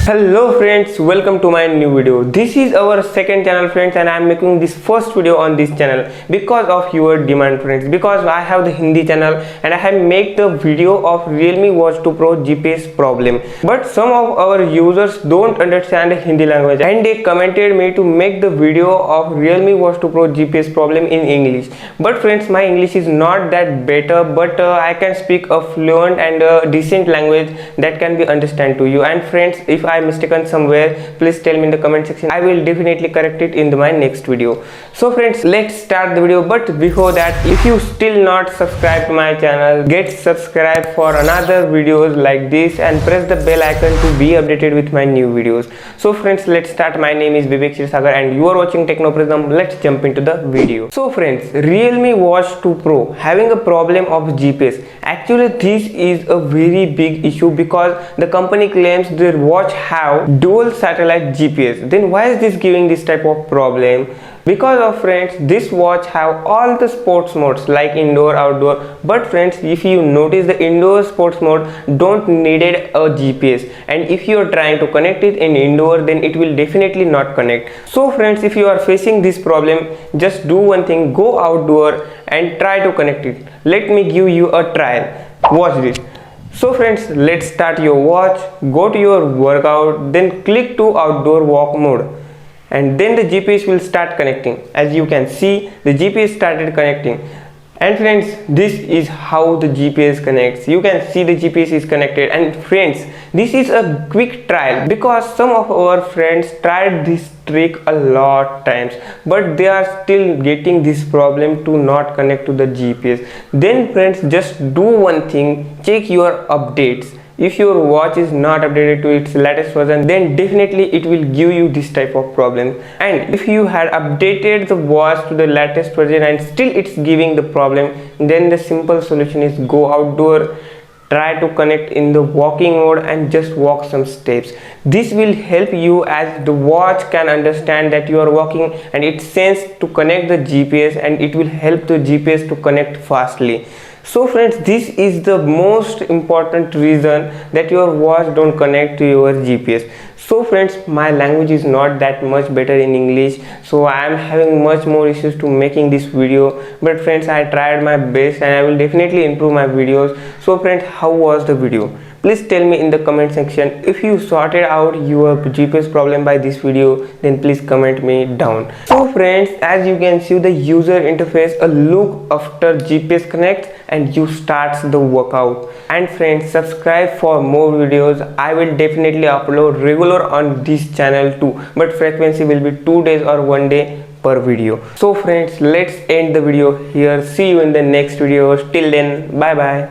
Hello friends, welcome to my new video. This is our second channel friends, and I am making this first video on this channel because of your demand friends, because I have the Hindi channel and I have made the video of Realme Watch 2 Pro GPS problem. But some of our users don't understand the Hindi language and they commented me to make the video of Realme Watch 2 Pro GPS problem in English. But friends, my English is not that better, but I can speak a fluent and a decent language that can be understand to you. And friends, if I mistaken somewhere, please tell me in the comment section. I will definitely correct it in my next video. So friends, let's start the video. But before that, if you still not subscribed to my channel, get subscribed for another videos like this and press the bell icon to be updated with my new videos. So friends, let's start. My name is Vivek kshirsagar and you are watching Techno Prism. Let's jump into the video. So friends, Realme Watch 2 Pro having a problem of GPS. Actually, this is a very big issue because the company claims their watch have dual satellite GPS. Then why is this giving this type of problem? Because of friends, this watch have all the sports modes like indoor, outdoor. But friends, if you notice, the indoor sports mode don't needed a GPS, and if you are trying to connect it in indoor, then it will definitely not connect. So friends, if you are facing this problem, just do one thing: go outdoor and try to connect it. Let me give you a trial. Watch this. So friends, let's start your watch, go to your workout, then click to outdoor walk mode, and then the GPS will start connecting. As you can see, the GPS started connecting. And friends, this is how the GPS connects. You can see the GPS is connected. And friends, this is a quick trial because some of our friends tried this trick a lot times, but they are still getting this problem to not connect to the GPS. Then friends, just do one thing: check your updates. If your watch is not updated to its latest version, then definitely it will give you this type of problem. And if you had updated the watch to the latest version and still it's giving the problem, then the simple solution is go outdoor, try to connect in the walking mode and just walk some steps. This will help you as the watch can understand that you are walking and it sends to connect the GPS, and it will help the GPS to connect fastly. So friends, this is the most important reason that your watch don't connect to your GPS. So friends, my language is not that much better in English, so I am having much more issues to making this video. But friends, I tried my best and I will definitely improve my videos. So friends, how was the video? Please tell me in the comment section. If you sorted out your GPS problem by this video, then please comment me down. So friends, as you can see the user interface, a look after GPS connects and you starts the workout. And friends, subscribe for more videos. I will definitely upload regular on this channel too, but frequency will be 2 days or 1 day per video. So friends, let's end the video here. See you in the next video. Till then, bye bye.